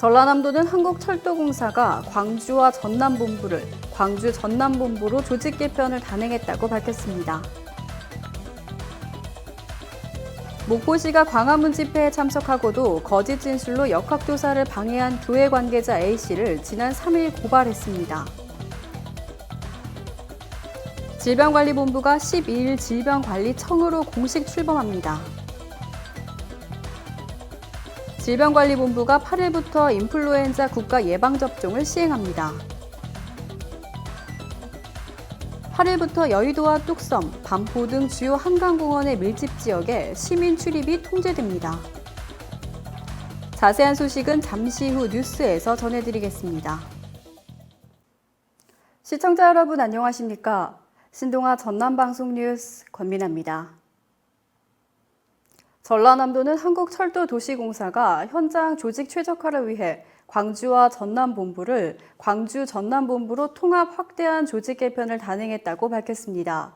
전라남도는 한국철도공사가 광주와 전남본부를 광주 전남본부로 조직 개편을 단행했다고 밝혔습니다. 목포시가 광화문 집회에 참석하고도 거짓 진술로 역학조사를 방해한 교회 관계자 A씨를 지난 3일 고발했습니다. 질병관리본부가 12일 질병관리청으로 공식 출범합니다. 질병관리본부가 8일부터 인플루엔자 국가 예방접종을 시행합니다. 8일부터 여의도와 뚝섬, 반포 등 주요 한강공원의 밀집 지역에 시민 출입이 통제됩니다. 자세한 소식은 잠시 후 뉴스에서 전해드리겠습니다. 시청자 여러분 안녕하십니까? 신동아 전남방송 뉴스 권민아입니다. 전라남도는 한국철도도시공사가 현장 조직 최적화를 위해 광주와 전남본부를 광주 전남본부로 통합 확대한 조직 개편을 단행했다고 밝혔습니다.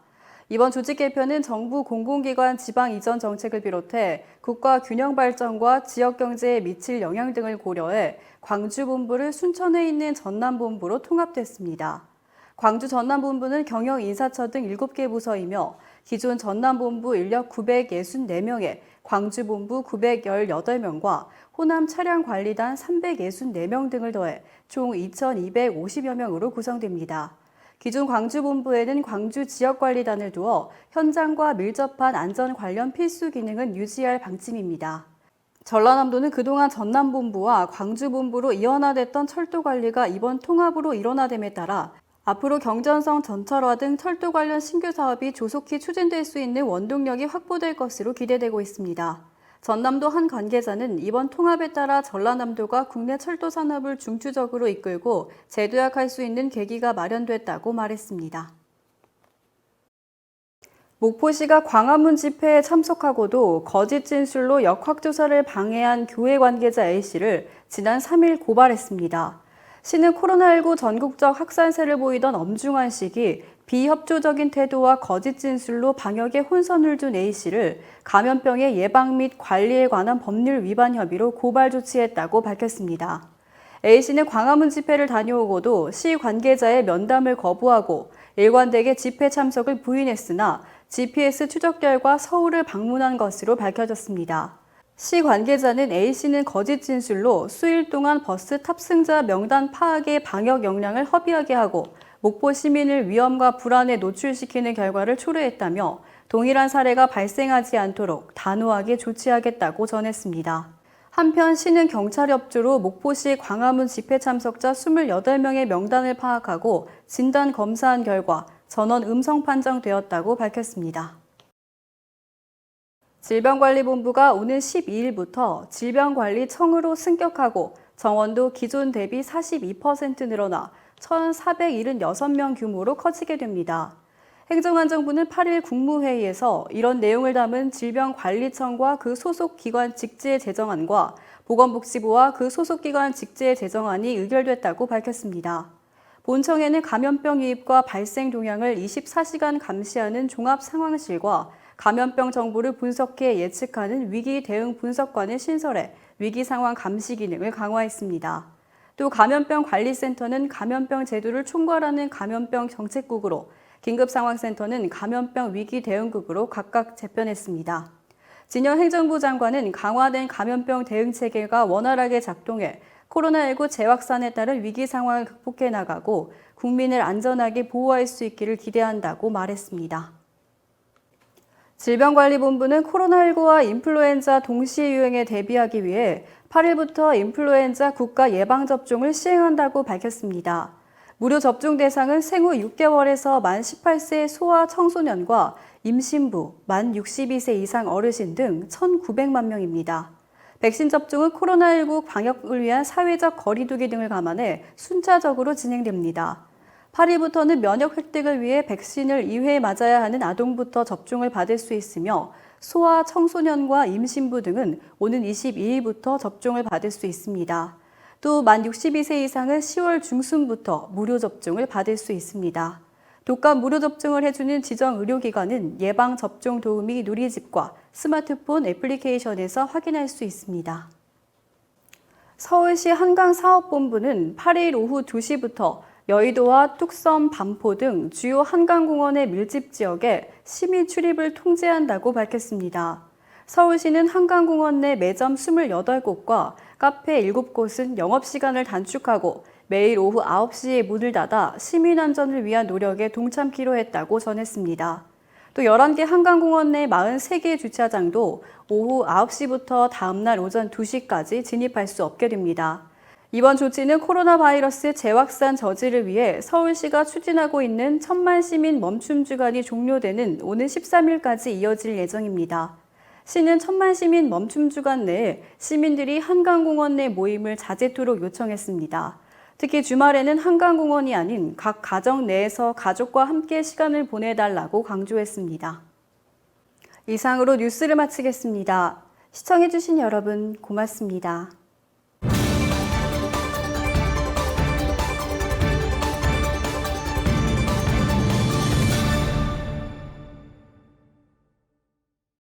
이번 조직 개편은 정부 공공기관 지방 이전 정책을 비롯해 국가 균형 발전과 지역 경제에 미칠 영향 등을 고려해 광주 본부를 순천에 있는 전남본부로 통합됐습니다. 광주 전남본부는 경영 인사처 등 7개 부서이며 기존 전남본부 인력 964명에 광주본부 918명과 호남 차량관리단 364명 등을 더해 총 2,250여 명으로 구성됩니다. 기존 광주본부에는 광주 지역관리단을 두어 현장과 밀접한 안전 관련 필수 기능은 유지할 방침입니다. 전라남도는 그동안 전남본부와 광주본부로 이원화됐던 철도관리가 이번 통합으로 일원화됨에 따라 앞으로 경전성 전철화 등 철도 관련 신규 사업이 조속히 추진될 수 있는 원동력이 확보될 것으로 기대되고 있습니다. 전남도 한 관계자는 이번 통합에 따라 전라남도가 국내 철도 산업을 중추적으로 이끌고 재도약할 수 있는 계기가 마련됐다고 말했습니다. 목포시가 광화문 집회에 참석하고도 거짓 진술로 역학조사를 방해한 교회 관계자 A씨를 지난 3일 고발했습니다. 시는 코로나19 전국적 확산세를 보이던 엄중한 시기 비협조적인 태도와 거짓 진술로 방역에 혼선을 준 A씨를 감염병의 예방 및 관리에 관한 법률 위반 혐의로 고발 조치했다고 밝혔습니다. A씨는 광화문 집회를 다녀오고도 시 관계자의 면담을 거부하고 일관되게 집회 참석을 부인했으나 GPS 추적 결과 서울을 방문한 것으로 밝혀졌습니다. 시 관계자는 A씨는 거짓 진술로 수일 동안 버스 탑승자 명단 파악에 방역 역량을 허비하게 하고 목포 시민을 위험과 불안에 노출시키는 결과를 초래했다며 동일한 사례가 발생하지 않도록 단호하게 조치하겠다고 전했습니다. 한편 시는 경찰 협조로 목포시 광화문 집회 참석자 28명의 명단을 파악하고 진단 검사한 결과 전원 음성 판정되었다고 밝혔습니다. 질병관리본부가 오는 12일부터 질병관리청으로 승격하고 정원도 기존 대비 42% 늘어나 1,476명 규모로 커지게 됩니다. 행정안전부는 8일 국무회의에서 이런 내용을 담은 질병관리청과 그 소속 기관 직제 제정안과 보건복지부와 그 소속 기관 직제 제정안이 의결됐다고 밝혔습니다. 본청에는 감염병 유입과 발생 동향을 24시간 감시하는 종합상황실과 감염병 정보를 분석해 예측하는 위기 대응 분석관을 신설해 위기 상황 감시 기능을 강화했습니다. 또 감염병 관리센터는 감염병 제도를 총괄하는 감염병 정책국으로 긴급상황센터는 감염병 위기 대응국으로 각각 재편했습니다. 진영 행정부 장관은 강화된 감염병 대응 체계가 원활하게 작동해 코로나19 재확산에 따른 위기 상황을 극복해 나가고 국민을 안전하게 보호할 수 있기를 기대한다고 말했습니다. 질병관리본부는 코로나19와 인플루엔자 동시 유행에 대비하기 위해 8일부터 인플루엔자 국가 예방접종을 시행한다고 밝혔습니다. 무료 접종 대상은 생후 6개월에서 만 18세 소아 청소년과 임신부, 만 62세 이상 어르신 등 1,900만 명입니다. 백신 접종은 코로나19 방역을 위한 사회적 거리 두기 등을 감안해 순차적으로 진행됩니다. 8일부터는 면역 획득을 위해 백신을 2회 맞아야 하는 아동부터 접종을 받을 수 있으며 소아, 청소년과 임신부 등은 오는 22일부터 접종을 받을 수 있습니다. 또 만 62세 이상은 10월 중순부터 무료 접종을 받을 수 있습니다. 독감 무료 접종을 해주는 지정 의료기관은 예방접종 도우미 누리집과 스마트폰 애플리케이션에서 확인할 수 있습니다. 서울시 한강사업본부는 8일 오후 2시부터 여의도와 뚝섬, 반포 등 주요 한강공원의 밀집 지역에 시민 출입을 통제한다고 밝혔습니다. 서울시는 한강공원 내 매점 28곳과 카페 7곳은 영업시간을 단축하고 매일 오후 9시에 문을 닫아 시민 안전을 위한 노력에 동참키로 했다고 전했습니다. 또 11개 한강공원 내 43개 주차장도 오후 9시부터 다음날 오전 2시까지 진입할 수 없게 됩니다. 이번 조치는 코로나 바이러스 재확산 저지를 위해 서울시가 추진하고 있는 1000만 시민 멈춤 주간이 종료되는 오는 13일까지 이어질 예정입니다. 시는 1000만 시민 멈춤 주간 내에 시민들이 한강공원 내 모임을 자제토록 요청했습니다. 특히 주말에는 한강공원이 아닌 각 가정 내에서 가족과 함께 시간을 보내달라고 강조했습니다. 이상으로 뉴스를 마치겠습니다. 시청해주신 여러분 고맙습니다.